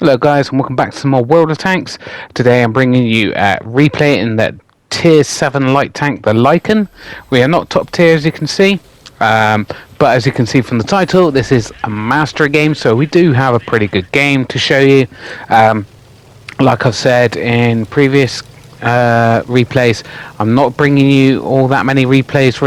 Hello guys and welcome back to some more World of Tanks. Today I'm bringing you a replay in the tier 7 light tank, the Lycan. We are not top tier as you can see, but as you can see from the title, this is a mastery game, so we do have a pretty good game to show you. Like I've said in previous replays, I'm not bringing you all that many replays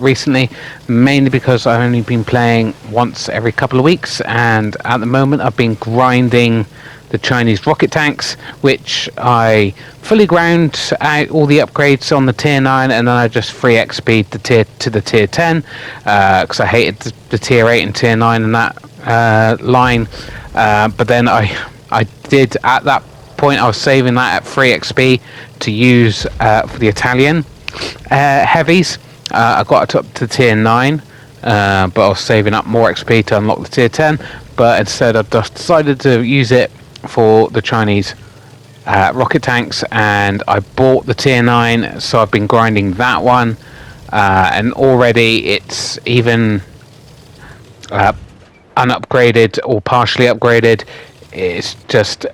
recently, mainly because I've only been playing once every couple of weeks, and at the moment I've been grinding the Chinese rocket tanks, which I fully ground out all the upgrades on the tier 9, and then I just free XP'd the tier 10 because I hated the tier 8 and tier 9 in that line. But then I did, at that point I was saving that at free XP to use for the Italian heavies. I got it up to tier 9, but I was saving up more XP to unlock the tier 10, but instead I just decided to use it for the Chinese rocket tanks, and I bought the tier 9, so I've been grinding that one, and already it's even unupgraded or partially upgraded. It's just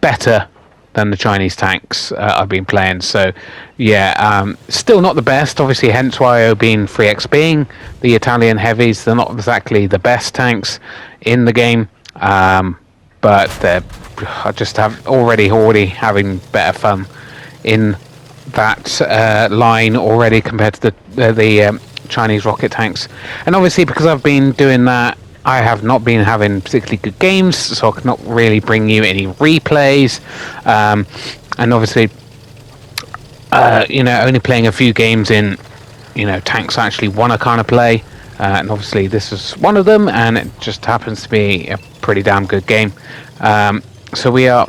better than the Chinese tanks I've been playing. So yeah, still not the best, obviously, hence why I've been free XPing the Italian heavies. They're not exactly the best tanks in the game, but I just have already having better fun in that line already compared to the Chinese rocket tanks. And obviously, because I've been doing that, I have not been having particularly good games, so I cannot really bring you any replays. And obviously, only playing a few games in, tanks I actually want to kind of play. And obviously, this is one of them, and it just happens to be a pretty damn good game. So we are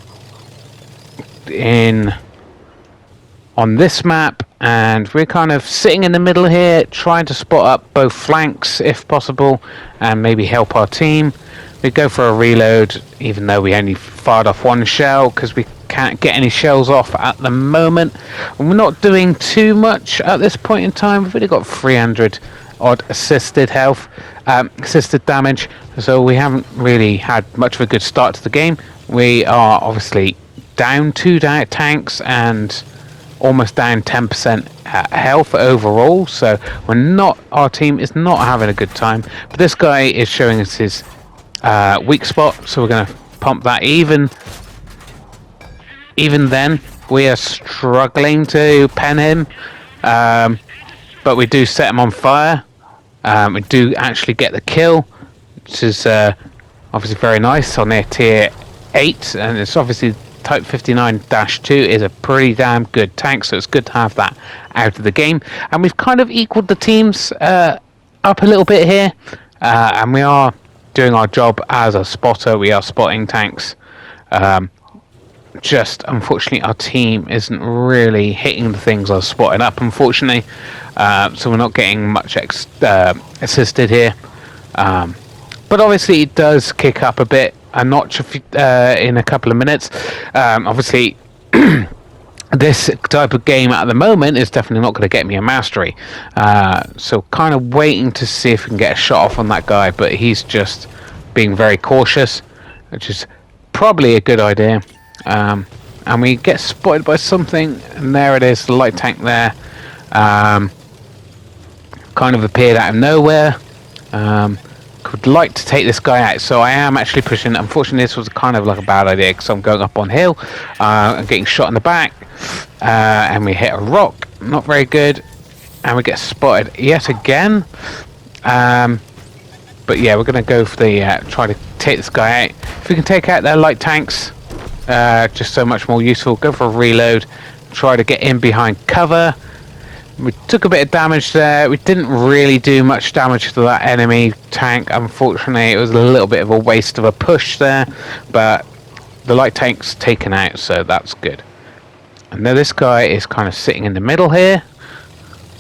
on this map, and we're kind of sitting in the middle here, trying to spot up both flanks if possible, and maybe help our team. We go for a reload, even though we only fired off one shell, because we can't get any shells off at the moment. And we're not doing too much at this point in time. We've only got 300 odd assisted health, assisted damage, so we haven't really had much of a good start to the game. We are obviously down 2 tanks and almost down 10% health overall, so our team is not having a good time. But this guy is showing us his weak spot, so we're going to pump that. Even then, we are struggling to pen him, but we do set him on fire. We do actually get the kill, which is obviously very nice on their tier 8, and it's obviously Type 59-2 is a pretty damn good tank, so it's good to have that out of the game. And we've kind of equaled the teams up a little bit here, and we are doing our job as a spotter. We are spotting tanks. Just unfortunately, our team isn't really hitting the things I was spotting up, unfortunately. So we're not getting much assisted here. But obviously, it does kick up a bit, a notch in a couple of minutes. Obviously, this type of game at the moment is definitely not going to get me a mastery. So kind of waiting to see if we can get a shot off on that guy, but he's just being very cautious, which is probably a good idea. And we get spotted by something, and there it is, the light tank there. Kind of appeared out of nowhere. Would like to take this guy out, so I am actually pushing. Unfortunately, this was kind of like a bad idea because I'm going up on hill and getting shot in the back, and we hit a rock, not very good, and we get spotted yet again. But yeah, we're going to go for the try to take this guy out. If we can take out their light tanks, just so much more useful. Go for a reload, try to get in behind cover. We took a bit of damage there. We didn't really do much damage to that enemy tank, unfortunately. It was a little bit of a waste of a push there, but the light tank's taken out, so that's good. And now this guy is kind of sitting in the middle here.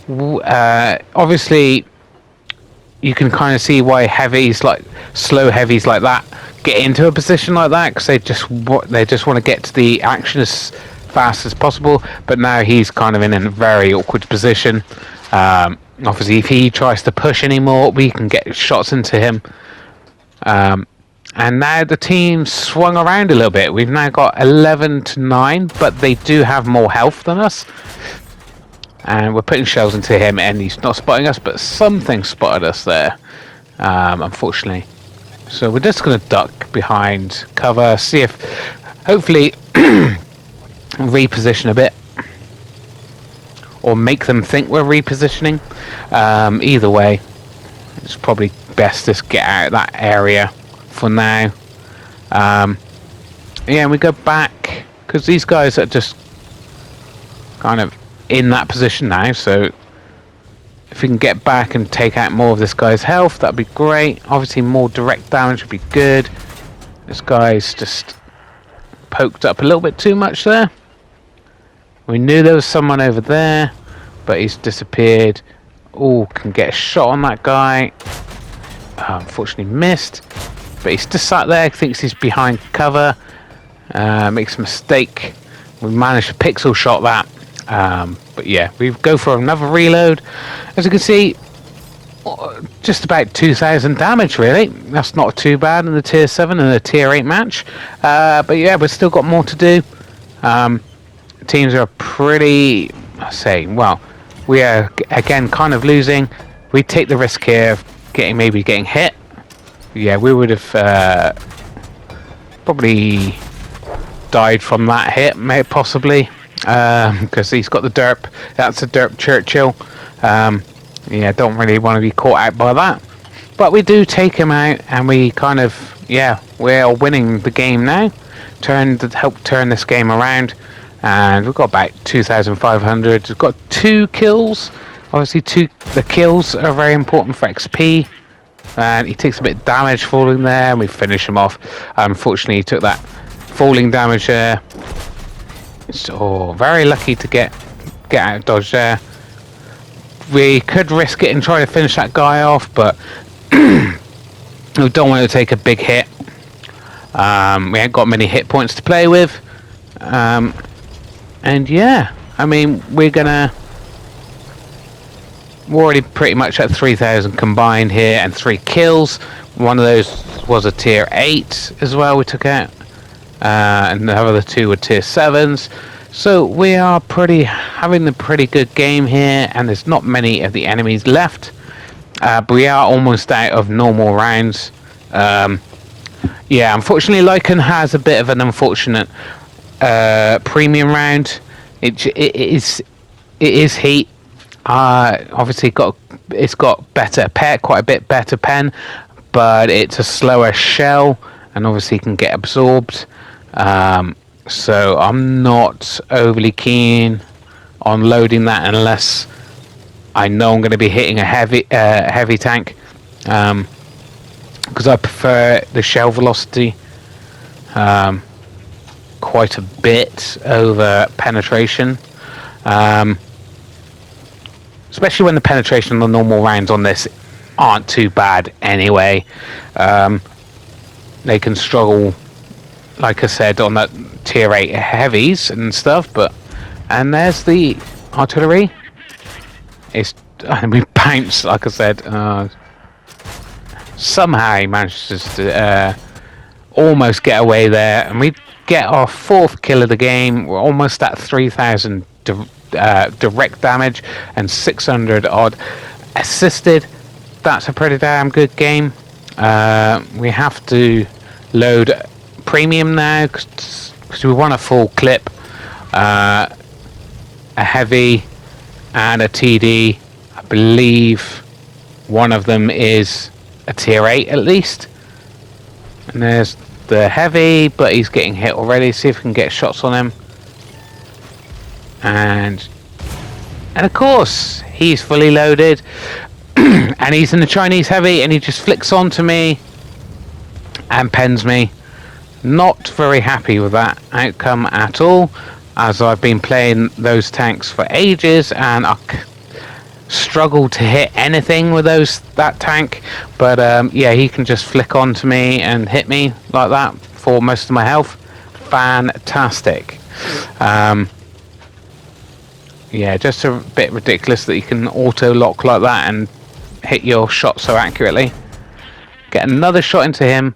Obviously, you can kind of see why heavies, like slow heavies like that, get into a position like that, because they just want to get to the action as fast as possible. But now he's kind of in a very awkward position. Obviously, if he tries to push anymore, we can get shots into him. And now the team swung around a little bit. We've now got 11-9, but they do have more health than us. And we're putting shells into him, and he's not spotting us, but something spotted us there, unfortunately. So we're just going to duck behind cover, see if, hopefully, reposition a bit. Or make them think we're repositioning. Either way, it's probably best to get out of that area for now. Yeah, we go back because these guys are just kind of in that position now, so if we can get back and take out more of this guy's health, that'd be great. Obviously more direct damage would be good. This guy's just poked up a little bit too much there. We knew there was someone over there, but he's disappeared. Oh, can get a shot on that guy. Unfortunately missed. But he's just sat there, thinks he's behind cover. Makes a mistake. We managed to pixel shot that. But yeah, we go for another reload. As you can see, just about 2,000 damage really. That's not too bad in the tier 7 and a tier 8 match. But yeah, we've still got more to do. Teams are pretty, well, we are again kind of losing. We take the risk here of maybe getting hit. Yeah, we would have probably died from that hit, possibly, because he's got the derp. That's a derp Churchill. Yeah, don't really want to be caught out by that. But we do take him out, and we kind of, yeah, we're winning the game now. Help turn this game around, and we've got about 2,500. We've got 2 kills. Obviously, the kills are very important for XP. And he takes a bit of damage falling there, and we finish him off. Unfortunately, he took that falling damage there. So very lucky to get out of dodge there. We could risk it and try to finish that guy off, but we don't want to take a big hit. We ain't got many hit points to play with. And yeah, I mean, we're already pretty much at 3,000 combined here and 3 kills. One of those was a tier 8 as well we took out. And the other 2 were tier 7s. So we are having a pretty good game here, and there's not many of the enemies left. But we are almost out of normal rounds. Yeah, unfortunately Lycan has a bit of an unfortunate premium round. It is heat. Obviously it's got better quite a bit better pen, but it's a slower shell and obviously can get absorbed. So I'm not overly keen on loading that unless I know I'm going to be hitting a heavy tank, because I prefer the shell velocity quite a bit over penetration. Especially when the penetration and the normal rounds on this aren't too bad anyway. They can struggle, like I said, on that tier 8 heavies and stuff, and there's the artillery. We bounced, like I said. Somehow he manages to almost get away there, and we get our 4th kill of the game. We're almost at 3,000 direct damage and 600 odd assisted. That's a pretty damn good game. We have to load premium now because we want a full clip, a heavy and a TD. I believe one of them is a tier 8 at least, and there's the heavy, but he's getting hit already. See if we can get shots on him. And of course he's fully loaded and he's in the Chinese heavy, and he just flicks onto me and pens me. Not very happy with that outcome at all, as I've been playing those tanks for ages and I struggle to hit anything with that tank. But yeah, he can just flick onto me and hit me like that for most of my health. Fantastic. Yeah, just a bit ridiculous that you can auto lock like that and hit your shot so accurately. Get another shot into him.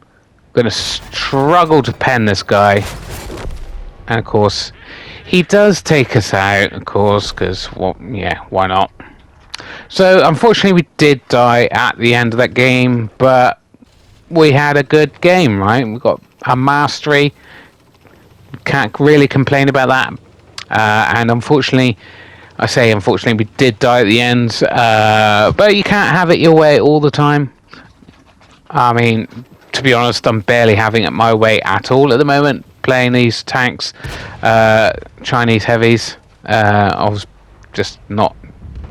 Gonna struggle to pen this guy. And of course, he does take us out, of course, because, well, yeah, why not? So, unfortunately, we did die at the end of that game, but we had a good game, right? We got a mastery. Can't really complain about that. And unfortunately, I say unfortunately, we did die at the end. But you can't have it your way all the time. I mean, to be honest, I'm barely having it my way at all at the moment. Playing these tanks, Chinese heavies. I was just not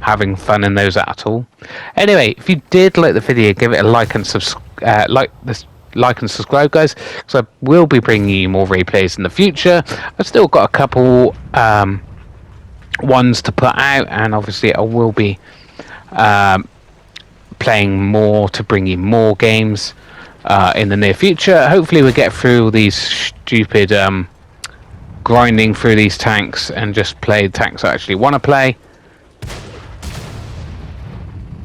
having fun in those at all. Anyway, if you did like the video, give it a like and like and subscribe, guys, because I will be bringing you more replays in the future. I've still got a couple ones to put out, and obviously I will be playing more to bring you more games in the near future. Hopefully we'll get through these stupid grinding through these tanks and just play tanks I actually want to play.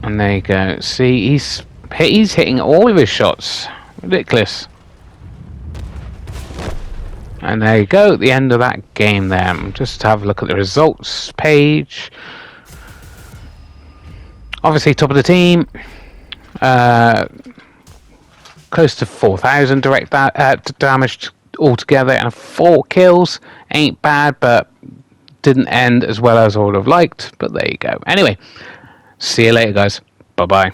And there you go. See, he's hitting all of his shots. Ridiculous. And there you go, at the end of that game there. Just have a look at the results page. Obviously top of the team. Close to 4,000 direct damage altogether and 4 kills. Ain't bad, but didn't end as well as I would have liked. But there you go. Anyway, see you later, guys. Bye-bye.